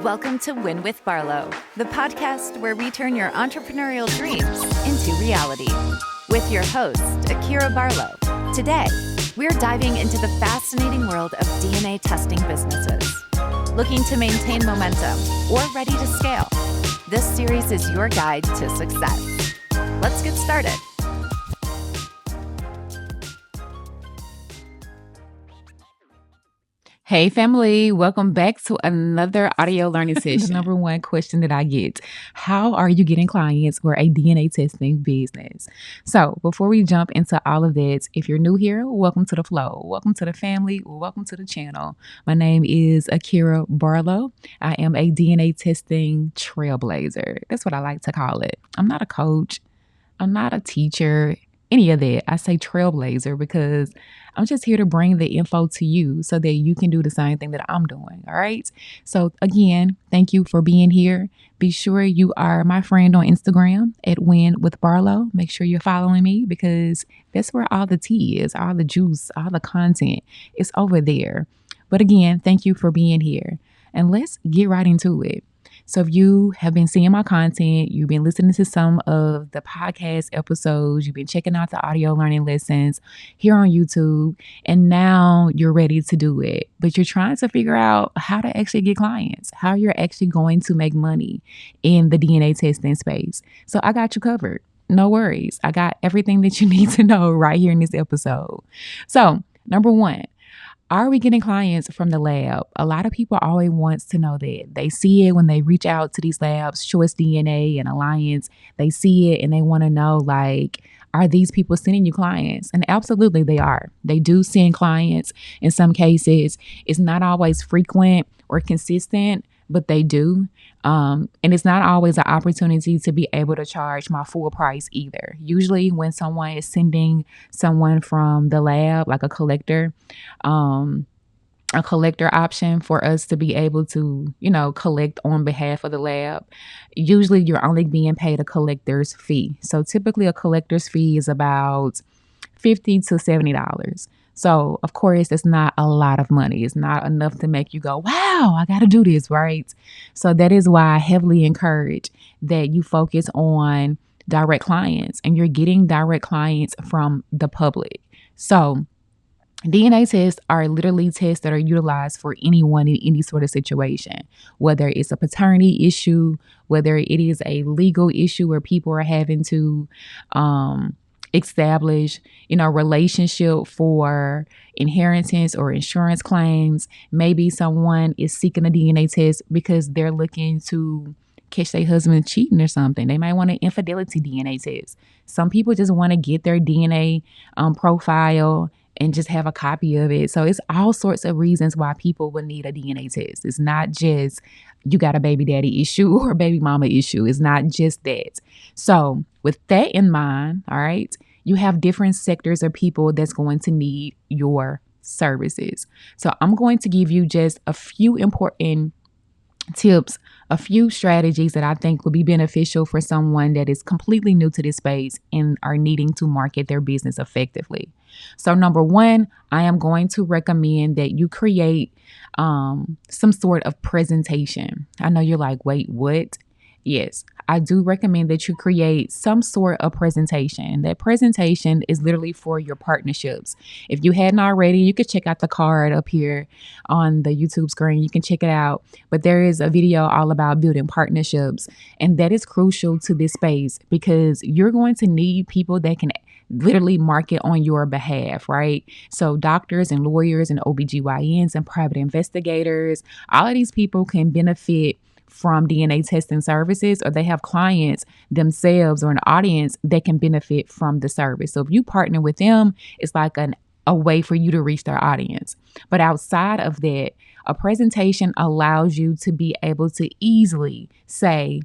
Welcome to Win With Barlow, the podcast where we turn your entrepreneurial dreams into reality. With your host, Akira Barlow. Today, we're diving into the fascinating world of DNA testing businesses. Looking to maintain momentum or ready to scale? This series is your guide to success. Let's get started. Hey family, welcome back to another audio learning session. The number one question that I get, how are you getting clients for a DNA testing business? So before we jump into all of that, if you're new here, welcome to the flow. Welcome to the family. Welcome to the channel. My name is Akira Barlow. I am a DNA testing trailblazer. That's what I like to call it. I'm not a coach. I'm not a teacher, any of that. I say trailblazer because I'm just here to bring the info to you so that you can do the same thing that I'm doing. All right. So again, thank you for being here. Be sure you are my friend on Instagram at Win With Barlow. Make sure you're following me because that's where all the tea is, all the juice, all the content is over there. But again, thank you for being here. And let's get right into it. So if you have been seeing my content, you've been listening to some of the podcast episodes, you've been checking out the audio learning lessons here on YouTube, and now you're ready to do it, but you're trying to figure out how to actually get clients, how you're actually going to make money in the DNA testing space. So I got you covered. No worries. I got everything that you need to know right here in this episode. So number one, are we getting clients from the lab? A lot of people always want to know that. They see it when they reach out to these labs, Choice DNA and Alliance. They see it and they want to know, like, are these people sending you clients? And absolutely they are. They do send clients. In some cases, it's not always frequent or consistent, but they do. And it's not always an opportunity to be able to charge my full price either. Usually when someone is sending someone from the lab, like a collector option for us to be able to, collect on behalf of the lab, usually you're only being paid a collector's fee. So typically a collector's fee is about $50 to $70. So, of course, it's not a lot of money. It's not enough to make you go, wow, I got to do this, right? So that is why I heavily encourage that you focus on direct clients and you're getting direct clients from the public. So DNA tests are literally tests that are utilized for anyone in any sort of situation, whether it's a paternity issue, whether it is a legal issue where people are having to establish, relationship for inheritance or insurance claims. Maybe someone is seeking a DNA test because they're looking to catch their husband cheating or something. They might want an infidelity DNA test. Some people just want to get their DNA profile and just have a copy of it. So it's all sorts of reasons why people would need a DNA test. It's not just you got a baby daddy issue or a baby mama issue. It's not just that. So with that in mind, all right, you have different sectors of people that's going to need your services. So I'm going to give you just a few important tips, a few strategies that I think will be beneficial for someone that is completely new to this space and are needing to market their business effectively. So number one, I am going to recommend that you create some sort of presentation. I know you're like, wait, what? Yes, I do recommend that you create some sort of presentation. That presentation is literally for your partnerships. If you hadn't already, you could check out the card up here on the YouTube screen. You can check it out. But there is a video all about building partnerships. And that is crucial to this space because you're going to need people that can literally market on your behalf, right? So doctors and lawyers and OBGYNs and private investigators, all of these people can benefit from DNA testing services, or they have clients themselves or an audience that can benefit from the service. So if you partner with them, it's like a way for you to reach their audience. But outside of that, a presentation allows you to be able to easily say,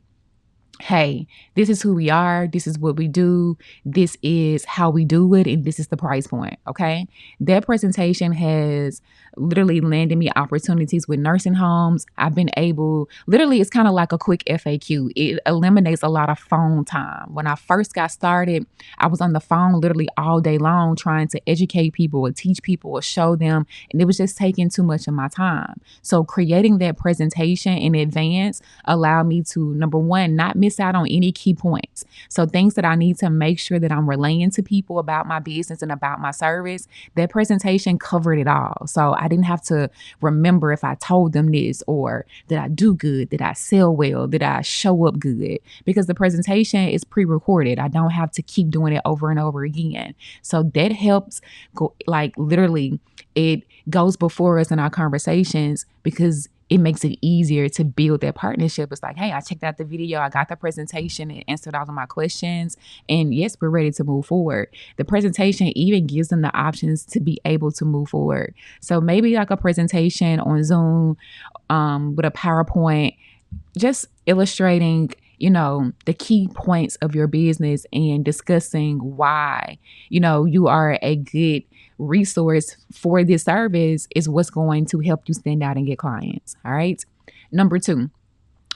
hey, this is who we are. This is what we do. This is how we do it. And this is the price point. Okay. That presentation has literally landed me opportunities with nursing homes. I've been able, literally, it's kind of like a quick FAQ. It eliminates a lot of phone time. When I first got started, I was on the phone literally all day long trying to educate people or teach people or show them. And it was just taking too much of my time. So creating that presentation in advance allowed me to, number one, not miss out on any key points. So things that I need to make sure that I'm relaying to people about my business and about my service, that presentation covered it all. So I didn't have to remember if I told them this, or did I do good? Did I sell well? Did I show up good? Because the presentation is pre-recorded. I don't have to keep doing it over and over again. So that helps go, like literally it goes before us in our conversations, because it makes it easier to build that partnership. It's like, hey, I checked out the video, I got the presentation, it answered all of my questions, and yes, we're ready to move forward. The presentation even gives them the options to be able to move forward. So maybe like a presentation on Zoom with a PowerPoint, just illustrating, the key points of your business and discussing why, you are a good resource for this service is what's going to help you stand out and get clients. All right. Number 2,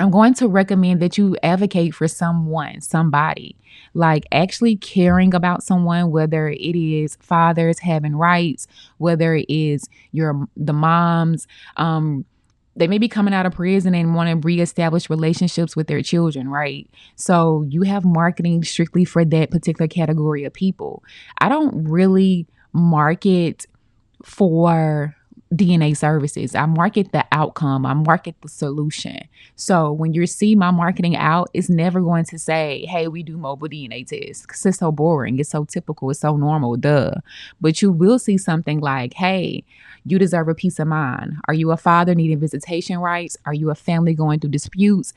I'm going to recommend that you advocate for somebody, like actually caring about someone, whether it is fathers having rights, whether it is the moms, they may be coming out of prison and want to reestablish relationships with their children, right? So you have marketing strictly for that particular category of people. I don't really market for DNA services. I market the outcome. I market the solution. So when you see my marketing out, it's never going to say, hey, we do mobile DNA tests, because it's so boring. It's so typical. It's so normal. Duh. But you will see something like, hey, you deserve a peace of mind. Are you a father needing visitation rights? Are you a family going through disputes?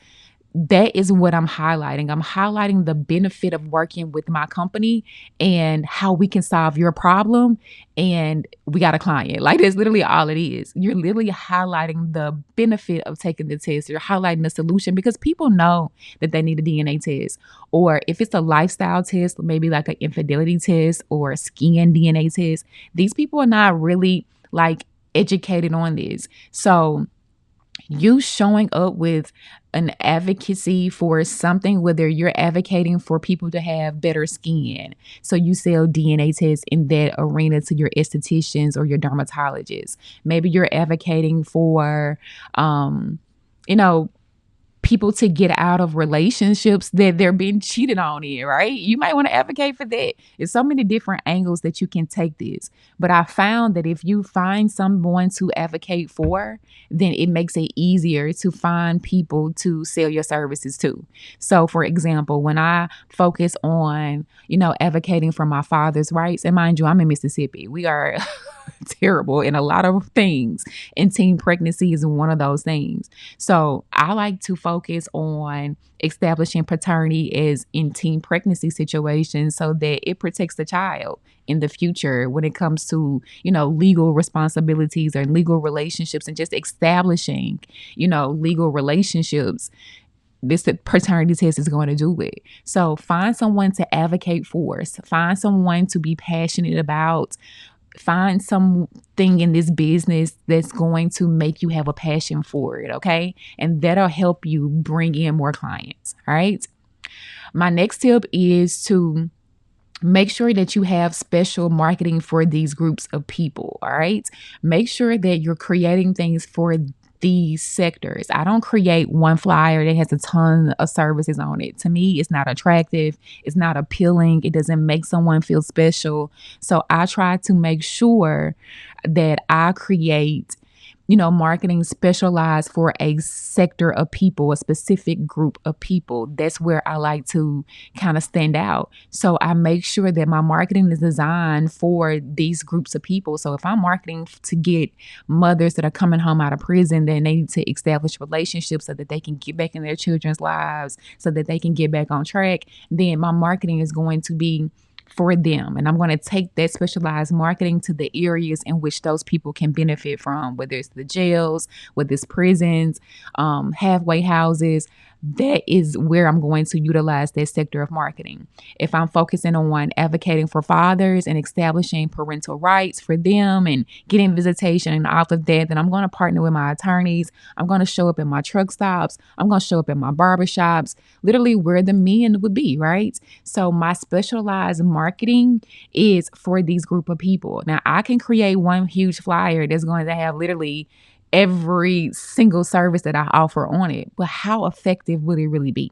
That is what I'm highlighting. I'm highlighting the benefit of working with my company and how we can solve your problem. And we got a client. Like, that's literally all it is. You're literally highlighting the benefit of taking the test. You're highlighting the solution, because people know that they need a DNA test. Or if it's a lifestyle test, maybe like an infidelity test or a skin DNA test, these people are not really like educated on this. So you showing up with an advocacy for something, whether you're advocating for people to have better skin, so you sell DNA tests in that arena to your estheticians or your dermatologists. Maybe you're advocating for, you know, people to get out of relationships that they're being cheated on in, right? You might want to advocate for that. There's so many different angles that you can take this. But I found that if you find someone to advocate for, then it makes it easier to find people to sell your services to. So for example, when I focus on, advocating for my father's rights, and mind you, I'm in Mississippi. We are terrible in a lot of things, and teen pregnancy is one of those things. So I like to focus on establishing paternity as in teen pregnancy situations, so that it protects the child in the future when it comes to, legal responsibilities or legal relationships, and just establishing, legal relationships. This paternity test is going to do it. So find someone to advocate for, find someone to be passionate about, find something in this business that's going to make you have a passion for it, okay? And that'll help you bring in more clients, all right? My next tip is to make sure that you have special marketing for these groups of people, all right? Make sure that you're creating things for these sectors. I don't create one flyer that has a ton of services on it. To me, it's not attractive. It's not appealing. It doesn't make someone feel special. So I try to make sure that I create, marketing specialized for a sector of people, a specific group of people. That's where I like to kind of stand out. So I make sure that my marketing is designed for these groups of people. So if I'm marketing to get mothers that are coming home out of prison, then they need to establish relationships so that they can get back in their children's lives, so that they can get back on track, then my marketing is going to be for them. And I'm going to take that specialized marketing to the areas in which those people can benefit from, whether it's the jails, whether it's prisons, halfway houses, that is where I'm going to utilize that sector of marketing. If I'm focusing on advocating for fathers and establishing parental rights for them and getting visitation and all of that, then I'm going to partner with my attorneys. I'm going to show up in my truck stops. I'm going to show up in my barbershops, literally where the men would be, right? So my specialized marketing is for these group of people. Now, I can create one huge flyer that's going to have literally every single service that I offer on it. But how effective would it really be?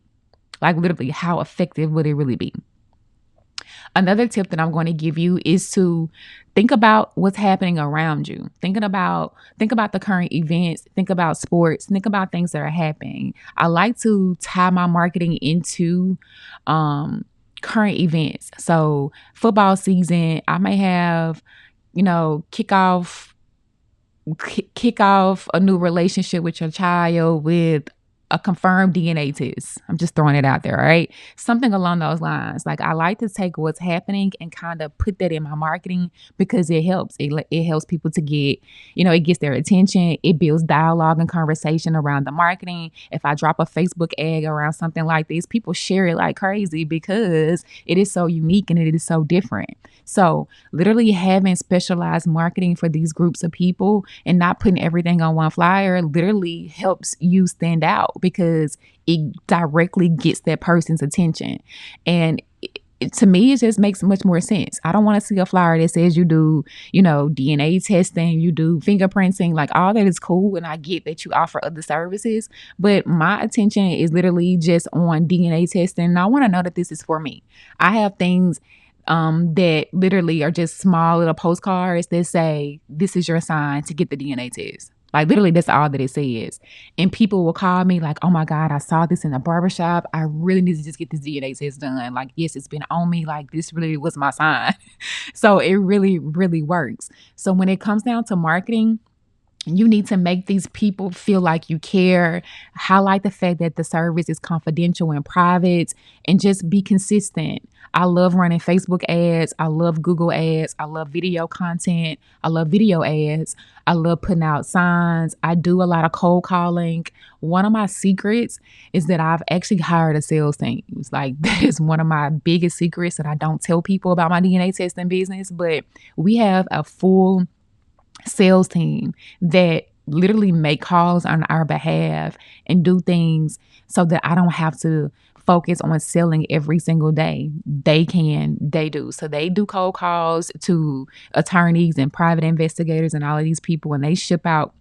Like literally, how effective would it really be? Another tip that I'm going to give you is to think about what's happening around you. Think about the current events, think about sports, think about things that are happening. I like to tie my marketing into current events. So football season, I may have, kick off a new relationship with your child with a confirmed DNA test. I'm just throwing it out there, right? Something along those lines. Like, I like to take what's happening and kind of put that in my marketing because it helps. It helps people to get, it gets their attention. It builds dialogue and conversation around the marketing. If I drop a Facebook ad around something like this, people share it like crazy because it is so unique and it is so different. So literally having specialized marketing for these groups of people and not putting everything on one flyer literally helps you stand out because it directly gets that person's attention. And to me, it just makes much more sense. I don't want to see a flyer that says you do, DNA testing, you do fingerprinting, like all that is cool. And I get that you offer other services, but my attention is literally just on DNA testing. And I want to know that this is for me. I have things that literally are just small little postcards that say, this is your sign to get the DNA test. Like literally that's all that it says. And people will call me like, oh my God, I saw this in a barbershop. I really need to just get this DNA test done. Like, yes, it's been on me. Like this really was my sign. So it really, really works. So when it comes down to marketing, you need to make these people feel like you care, highlight the fact that the service is confidential and private, and just be consistent. I love running Facebook ads. I love Google ads. I love video content. I love video ads. I love putting out signs. I do a lot of cold calling. One of my secrets is that I've actually hired a sales team. It's like that is one of my biggest secrets that I don't tell people about my DNA testing business, but we have a full sales team that literally make calls on our behalf and do things so that I don't have to focus on selling every single day. They do. So they do cold calls to attorneys and private investigators and all of these people, and they ship out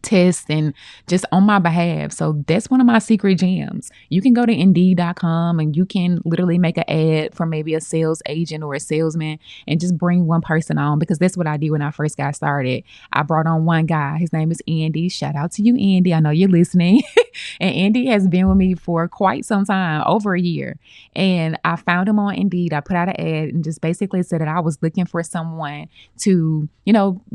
tests and just on my behalf. So that's one of my secret gems. You can go to Indeed.com and you can literally make an ad for maybe a sales agent or a salesman and just bring one person on, because that's what I did when I first got started. I brought on one guy. His name is Andy. Shout out to you, Andy. I know you're listening. And Andy has been with me for quite some time, over a year. And I found him on Indeed. I put out an ad and just basically said that I was looking for someone to,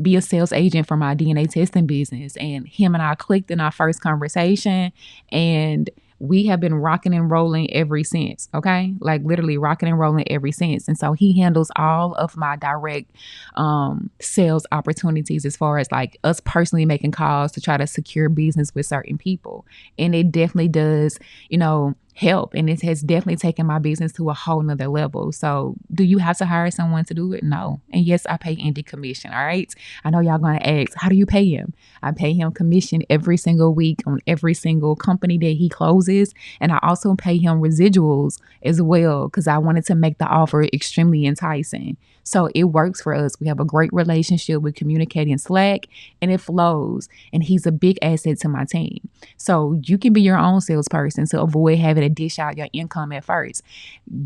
be a sales agent for my DNA testing business. And him and I clicked in our first conversation, and we have been rocking and rolling ever since. Okay. Like literally rocking and rolling ever since. And so he handles all of my direct sales opportunities as far as like us personally making calls to try to secure business with certain people. And it definitely does, help. And it has definitely taken my business to a whole nother level. So do you have to hire someone to do it? No. And yes, I pay Andy commission. All right. I know y'all going to ask, how do you pay him? I pay him commission every single week on every single company that he closes. And I also pay him residuals as well, because I wanted to make the offer extremely enticing. So it works for us. We have a great relationship. We communicate in Slack and it flows. And he's a big asset to my team. So you can be your own salesperson to avoid having to dish out your income at first.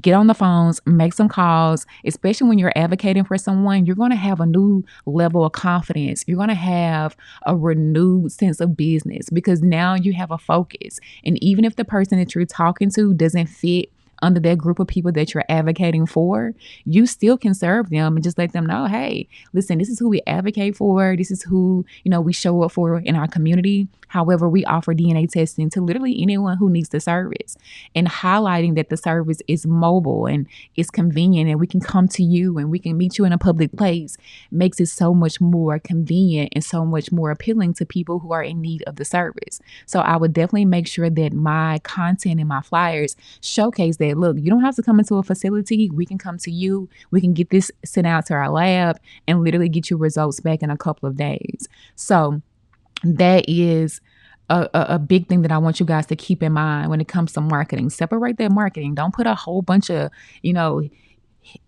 Get on the phones, make some calls, especially when you're advocating for someone. You're going to have a new level of confidence. You're going to have a renewed sense of business because now you have a focus. And even if the person that you're talking to doesn't fit under that group of people that you're advocating for, you still can serve them and just let them know, hey, listen, this is who we advocate for. This is who, we show up for in our community. However, we offer DNA testing to literally anyone who needs the service, and highlighting that the service is mobile and it's convenient and we can come to you and we can meet you in a public place makes it so much more convenient and so much more appealing to people who are in need of the service. So I would definitely make sure that my content and my flyers showcase that, look, you don't have to come into a facility. We can come to you. We can get this sent out to our lab and literally get you results back in a couple of days. So that is a big thing that I want you guys to keep in mind when it comes to marketing. Separate that marketing. Don't put a whole bunch of,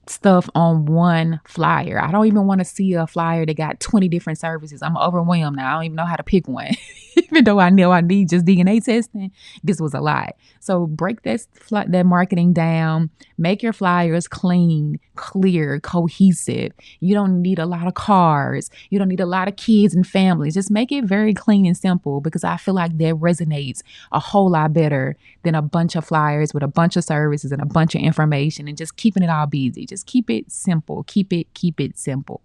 stuff on one flyer. I don't even want to see a flyer that got 20 different services. I'm overwhelmed now. I don't even know how to pick one. Even though I know I need just DNA testing, this was a lot. So break that marketing down. Make your flyers clean, clear, cohesive. You don't need a lot of cars. You don't need a lot of kids and families. Just make it very clean and simple, because I feel like that resonates a whole lot better than a bunch of flyers with a bunch of services and a bunch of information and just keeping it all busy. Just keep it simple. Keep it simple.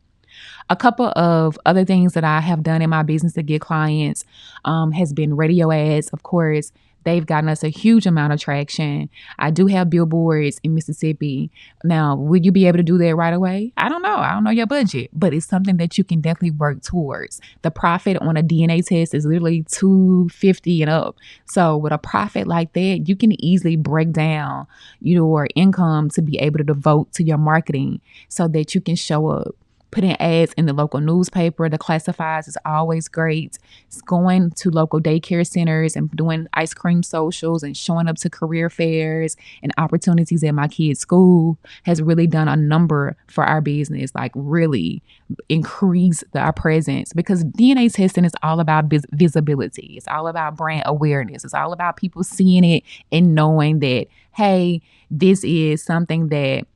A couple of other things that I have done in my business to get clients has been radio ads. Of course, they've gotten us a huge amount of traction. I do have billboards in Mississippi. Now, would you be able to do that right away? I don't know. I don't know your budget, but it's something that you can definitely work towards. The profit on a DNA test is literally $250 and up. So with a profit like that, you can easily break down your income to be able to devote to your marketing so that you can show up. Putting ads in the local newspaper, the classifieds is always great. It's going to local daycare centers and doing ice cream socials and showing up to career fairs and opportunities at my kids' school has really done a number for our business, like really increase our presence, because DNA testing is all about visibility. It's all about brand awareness. It's all about people seeing it and knowing that, hey, this is something that,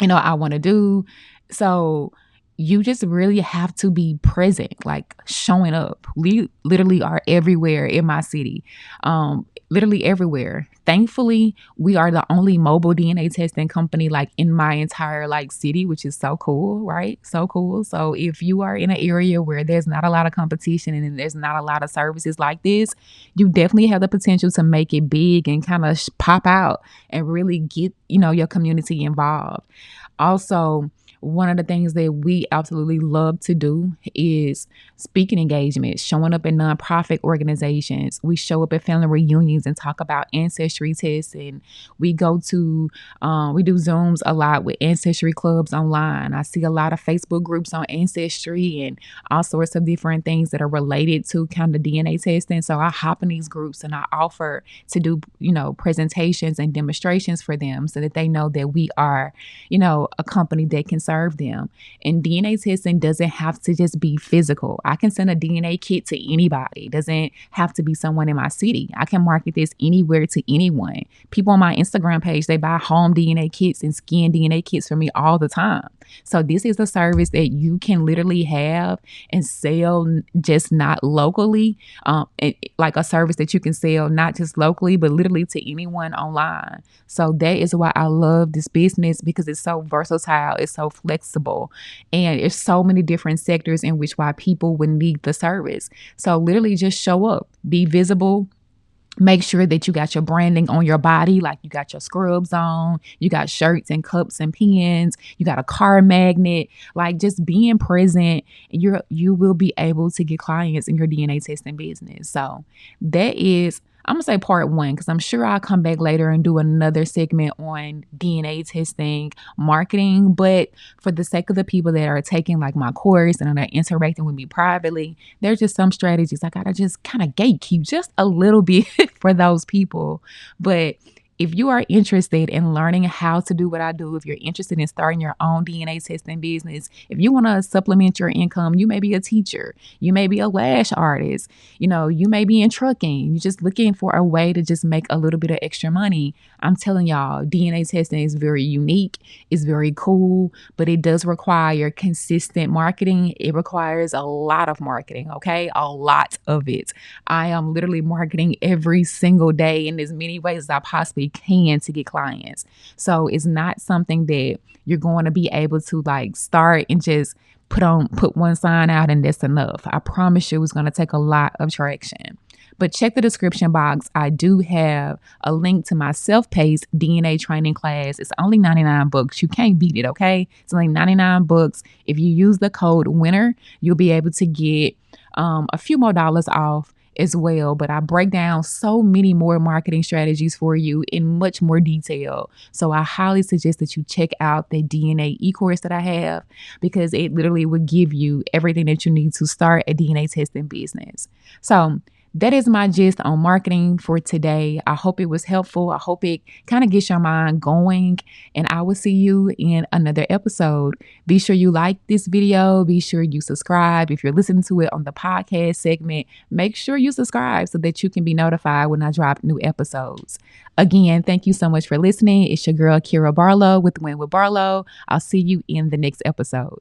I want to do. So you just really have to be present, like showing up. We literally are everywhere in my city, literally everywhere. Thankfully, we are the only mobile DNA testing company like in my entire city, which is so cool, right? So cool. So if you are in an area where there's not a lot of competition and there's not a lot of services like this, you definitely have the potential to make it big and kind of pop out and really get, your community involved. Also, one of the things that we absolutely love to do is speaking engagements, showing up in nonprofit organizations. We show up at family reunions and talk about ancestry tests. And we go to, we do Zooms a lot with ancestry clubs online. I see a lot of Facebook groups on ancestry and all sorts of different things that are related to kind of DNA testing. So I hop in these groups and I offer to do, presentations and demonstrations for them so that they know that we are, a company that can serve them. And DNA testing doesn't have to just be physical. I can send a DNA kit to anybody. It doesn't have to be someone in my city. I can market this anywhere to anyone. People on my Instagram page, they buy home DNA kits and skin DNA kits for me all the time. So this is a service that you can literally have and sell, just not locally, like a service that you can sell not just locally, but literally to anyone online. So that is why I love this business, because it's so versatile, it's so flexible, and there's so many different sectors in which why people would need the service. So literally just show up, be visible. Make sure that you got your branding on your body, like you got your scrubs on, you got shirts and cups and pens, you got a car magnet, like just being present, you will be able to get clients in your DNA testing business. So that is, I'm going to say part one, because I'm sure I'll come back later and do another segment on DNA testing marketing. But for the sake of the people that are taking like my course and are interacting with me privately, there's just some strategies I got to just kind of gatekeep just a little bit for those people. But if you are interested in learning how to do what I do, if you're interested in starting your own DNA testing business, if you want to supplement your income, you may be a teacher, you may be a lash artist, you may be in trucking, you're just looking for a way to just make a little bit of extra money. I'm telling y'all, DNA testing is very unique. It's very cool, but it does require consistent marketing. It requires a lot of marketing, okay? A lot of it. I am literally marketing every single day in as many ways as I possibly literally can to get clients. So it's not something that you're going to be able to like start and just put one sign out and that's enough. I promise you it's going to take a lot of traction. But check the description box. I do have a link to my self-paced DNA training class. It's only $99. You can't beat it, okay? It's only $99. If you use the code WINNER, you'll be able to get a few more dollars off as well. But I break down so many more marketing strategies for you in much more detail. So I highly suggest that you check out the DNA e-course that I have, because it literally will give you everything that you need to start a DNA testing business. So that is my gist on marketing for today. I hope it was helpful. I hope it kind of gets your mind going, and I will see you in another episode. Be sure you like this video. Be sure you subscribe. If you're listening to it on the podcast segment, make sure you subscribe so that you can be notified when I drop new episodes. Again, thank you so much for listening. It's your girl, Akira Barlow with Win With Barlow. I'll see you in the next episode.